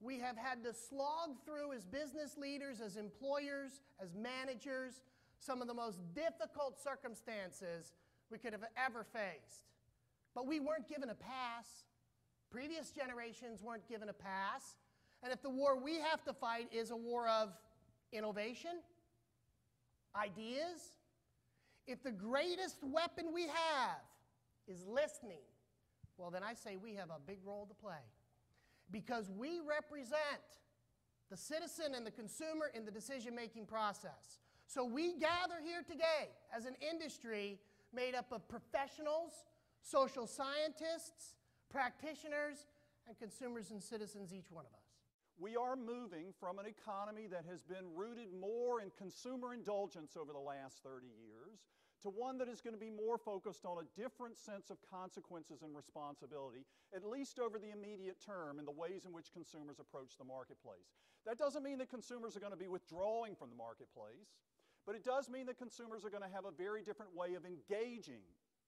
we have had to slog through as business leaders, as employers, as managers, some of the most difficult circumstances we could have ever faced. But we weren't given a pass. Previous generations weren't given a pass. And if the war we have to fight is a war of innovation, ideas, if the greatest weapon we have is listening, well, then I say we have a big role to play. Because we represent the citizen and the consumer in the decision-making process. So we gather here today as an industry made up of professionals, social scientists, practitioners, and consumers and citizens, each one of us. We are moving from an economy that has been rooted more in consumer indulgence over the last 30 years to one that is going to be more focused on a different sense of consequences and responsibility, at least over the immediate term, in the ways in which consumers approach the marketplace. That doesn't mean that consumers are going to be withdrawing from the marketplace, but it does mean that consumers are going to have a very different way of engaging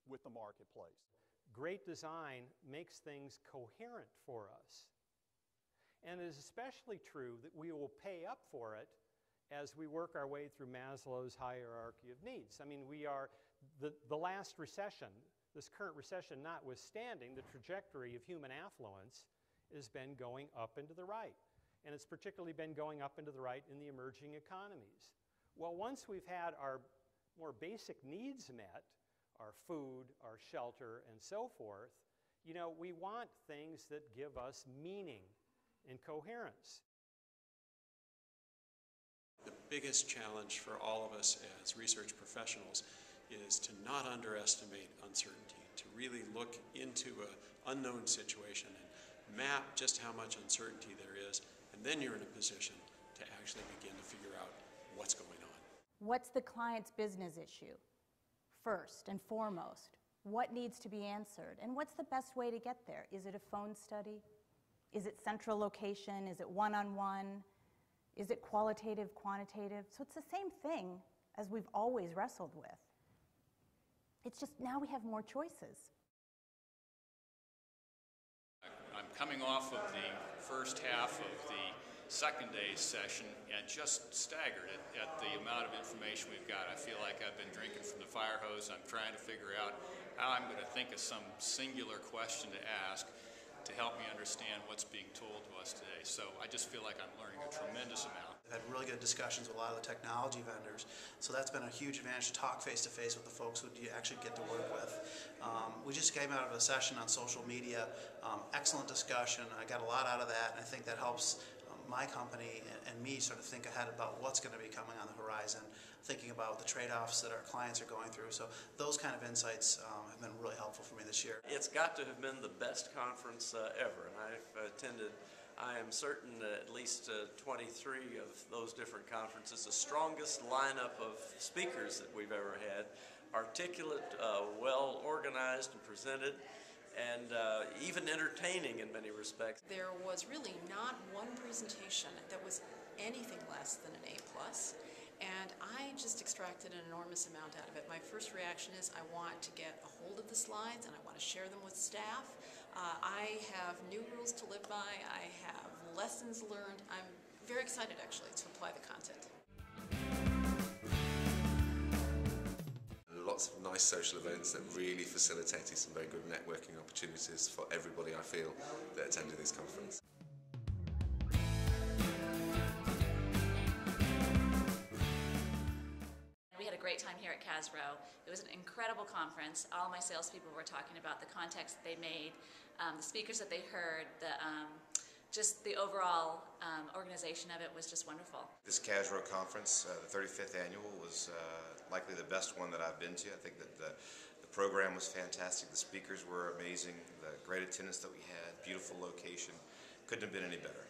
with the marketplace. Great design makes things coherent for us. And it is especially true that we will pay up for it as we work our way through Maslow's hierarchy of needs. I mean, we are, the last recession, this current recession notwithstanding, the trajectory of human affluence has been going up and to the right. And it's particularly been going up and to the right in the emerging economies. Well, once we've had our more basic needs met, our food, our shelter, and so forth, you know, we want things that give us meaning and coherence. The biggest challenge for all of us as research professionals is to not underestimate uncertainty, to really look into an unknown situation and map just how much uncertainty there is, and then you're in a position to actually begin to figure out what's going on. What's the client's business issue? First and foremost, what needs to be answered? And what's the best way to get there? Is it a phone study? Is it central location? Is it one-on-one? Is it qualitative, quantitative? So it's the same thing as we've always wrestled with. It's just now we have more choices. I'm coming off of the first half of the second day's session and just staggered at the amount of information we've got. I feel like I've been drinking from the fire hose. I'm trying to figure out how I'm going to think of some singular question to ask to help me understand what's being told to us today. So I just feel like I'm learning a tremendous amount. I've had really good discussions with a lot of the technology vendors, so that's been a huge advantage to talk face-to-face with the folks who you actually get to work with. We just came out of a session on social media, excellent discussion. I got a lot out of that, and I think that helps my company and me sort of think ahead about what's going to be coming on the horizon, thinking about the trade-offs that our clients are going through. So those kind of insights have been really helpful for me this year. It's got to have been the best conference ever, and I've attended, I am certain, at least 23 of those different conferences. The strongest lineup of speakers that we've ever had, articulate, well organized and presented, and even entertaining in many respects. There was really not one presentation that was anything less than an A+, and I just extracted an enormous amount out of it. My first reaction is I want to get a hold of the slides and I want to share them with staff. I have new rules to live by, I have lessons learned. I'm very excited actually to apply the content. Lots of nice social events that really facilitated some very good networking opportunities for everybody, I feel, that attended this conference. We had a great time here at CASRO. It was an incredible conference. All my salespeople were talking about the contacts that they made, the speakers that they heard, just the overall organization of it was just wonderful. This CASRO conference, the 35th annual, was likely the best one that I've been to. I think that the program was fantastic, the speakers were amazing, the great attendance that we had, beautiful location, couldn't have been any better.